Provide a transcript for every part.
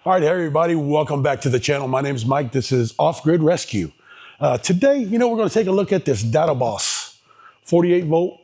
All right, hey everybody, welcome back to the channel. My name is Mike. This is Off Grid Rescue. Today, we're going to take a look at this DataBoss 48 volt,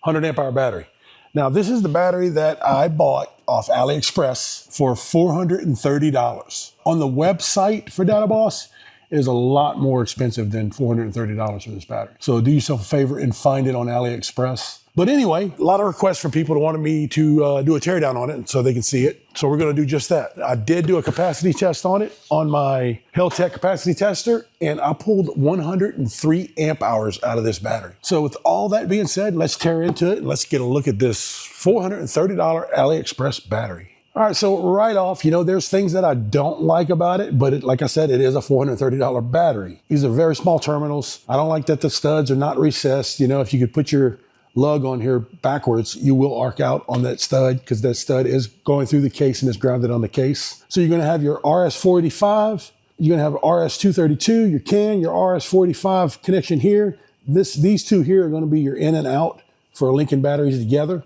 100 amp hour battery. Now, this is the battery that I bought off AliExpress for $430. On the website for DataBoss, it is a lot more expensive than $430 for this battery. So do yourself a favor and find it on AliExpress. But anyway, a lot of requests from people who wanted me to do a teardown on it so they can see it. So we're going to do just that. I did do a capacity test on it on my Heltech capacity tester, and I pulled 103 amp hours out of this battery. So with all that being said, let's tear into it and let's get a look at this $430 AliExpress battery. All right, so right off, there's things that I don't like about it, but like I said, it is a $430 battery. These are very small terminals. I don't like that the studs are not recessed. If you could put your lug on here backwards, you will arc out on that stud because that stud is going through the case and is grounded on the case. So you're going to have your RS485, you're going to have RS232, your CAN, your RS485 connection here. These two here are going to be your in and out for linking batteries together.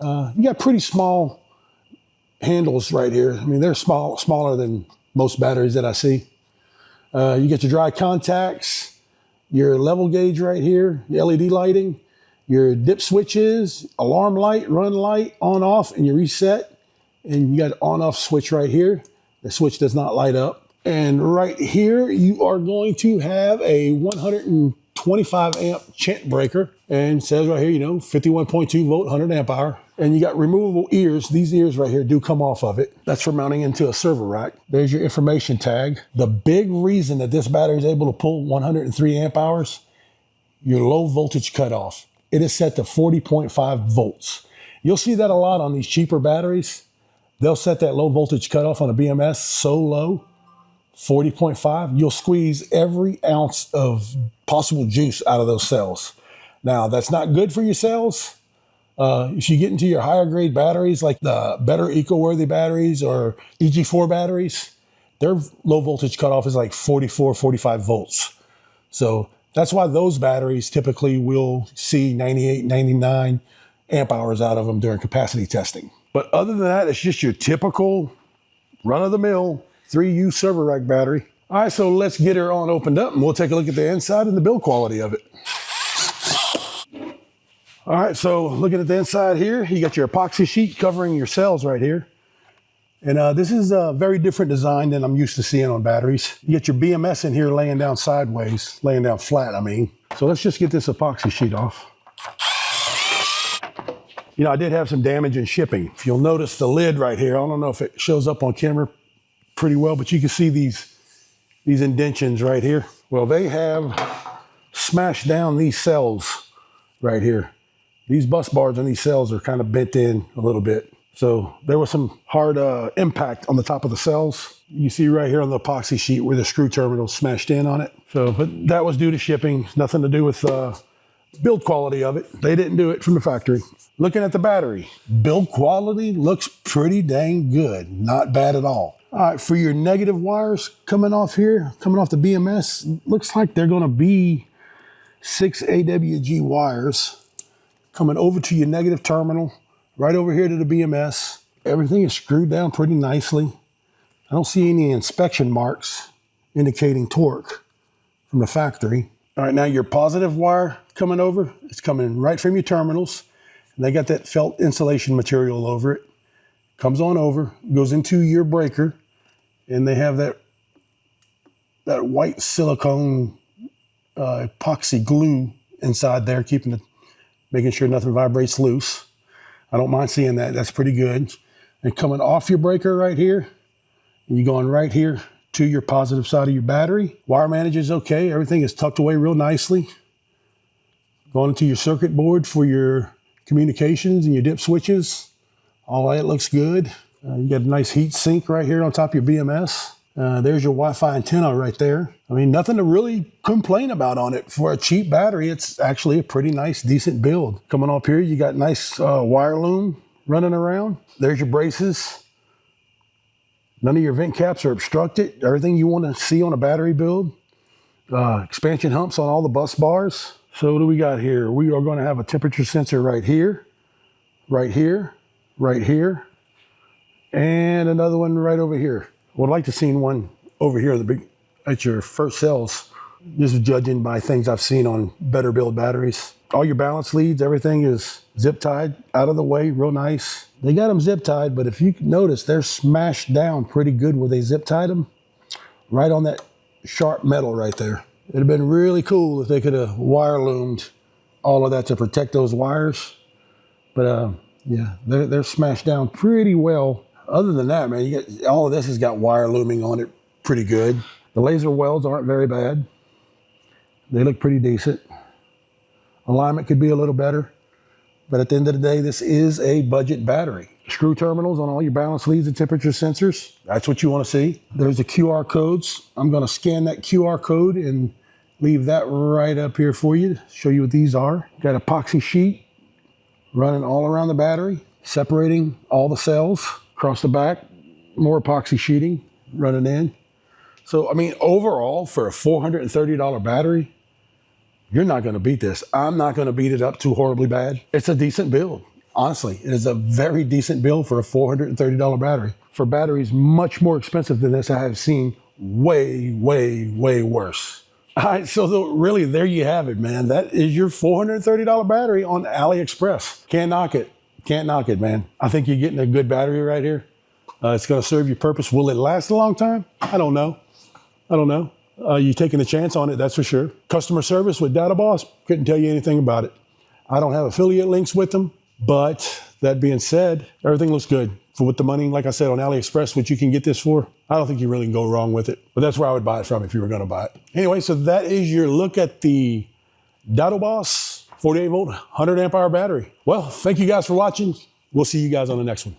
You got pretty small handles right here. I mean, they're smaller than most batteries that I see. You get your dry contacts, your level gauge right here, your LED lighting, your dip switches, alarm light, run light, on off, and your reset. And you got an on off switch right here. The switch does not light up. And right here, you are going to have a 125 amp chant breaker. And it says right here, 51.2 volt, 100 amp hour. And you got removable ears. These ears right here do come off of it. That's for mounting into a server rack. There's your information tag. The big reason that this battery is able to pull 103 amp hours, your low voltage cutoff. It is set to 40.5 volts. You'll see that a lot on these cheaper batteries. They'll set that low voltage cutoff on a BMS so low, 40.5, you'll squeeze every ounce of possible juice out of those cells. Now, that's not good for your cells. If you get into your higher grade batteries, like the better eco-worthy batteries or EG4 batteries, their low voltage cutoff is like 44, 45 volts. So that's why those batteries typically will see 98, 99 amp hours out of them during capacity testing. But other than that, it's just your typical run-of-the-mill 3U server rack battery. All right, so let's get her on opened up and we'll take a look at the inside and the build quality of it. All right, so looking at the inside here, you got your epoxy sheet covering your cells right here. And this is a very different design than I'm used to seeing on batteries. You get your BMS in here laying down sideways, laying down flat, I mean. So let's just get this epoxy sheet off. I did have some damage in shipping. If you'll notice the lid right here, I don't know if it shows up on camera pretty well, but you can see these indentions right here. Well, they have smashed down these cells right here. These bus bars on these cells are kind of bent in a little bit. So there was some hard impact on the top of the cells. You see right here on the epoxy sheet where the screw terminal smashed in on it. So, but that was due to shipping, nothing to do with build quality of it. They didn't do it from the factory. Looking at the battery, build quality looks pretty dang good. Not bad at all. All right, for your negative wires coming off here, coming off the BMS, looks like they're gonna be 6 AWG wires coming over to your negative terminal. Right over here to the BMS. Everything is screwed down pretty nicely. I don't see any inspection marks indicating torque from the factory. All right, now your positive wire coming over, it's coming right from your terminals. And they got that felt insulation material over it. Comes on over, goes into your breaker, and they have that white silicone epoxy glue inside there, making sure nothing vibrates loose. I don't mind seeing that. That's pretty good. And coming off your breaker right here, and you're going right here to your positive side of your battery. Wire management is okay. Everything is tucked away real nicely. Going into your circuit board for your communications and your dip switches. All that looks good. You got a nice heat sink right here on top of your BMS. There's your Wi-Fi antenna right there. I mean, nothing to really complain about on it. For a cheap battery, it's actually a pretty nice, decent build. Coming up here, you got nice wire loom running around. There's your braces. None of your vent caps are obstructed. Everything you want to see on a battery build. Expansion humps on all the bus bars. So what do we got here? We are going to have a temperature sensor right here, right here, right here, and another one right over here. Would like to see one over here at your first sales. This is judging by things I've seen on Better Build batteries. All your balance leads, everything is zip tied out of the way, real nice. They got them zip tied, but if you notice, they're smashed down pretty good where they zip tied them, right on that sharp metal right there. It'd have been really cool if they could have wire loomed all of that to protect those wires. But yeah, they're smashed down pretty well. Other than that, man, you get all of this has got wire looming on it pretty good. The laser welds aren't very bad. They look pretty decent. Alignment could be a little better, but at the end of the day, this is a budget battery. Screw terminals on all your balance leads and temperature sensors. That's what you want to see. There's the QR codes. I'm going to scan that QR code and leave that right up here for you to show you what these are. Got epoxy sheet running all around the battery, separating all the cells across the back. More epoxy sheeting running in. So, I mean, overall, for a $430 battery, you're not going to beat this. I'm not going to beat it up too horribly bad. It's a decent build. Honestly, it is a very decent build for a $430 battery. For batteries much more expensive than this, I have seen way, way, way worse. All right, so really, there you have it, man. That is your $430 battery on AliExpress. Can't knock it. Can't knock it, man. I think you're getting a good battery right here. It's going to serve your purpose. Will it last a long time? I don't know. I don't know. You're taking a chance on it, that's for sure. Customer service with DataBoss, couldn't tell you anything about it. I don't have affiliate links with them, but that being said, everything looks good. For with the money, like I said, on AliExpress, what you can get this for, I don't think you really can go wrong with it. But that's where I would buy it from if you were going to buy it. Anyway, so that is your look at the DataBoss 48 volt, 100 amp hour battery. Well, thank you guys for watching. We'll see you guys on the next one.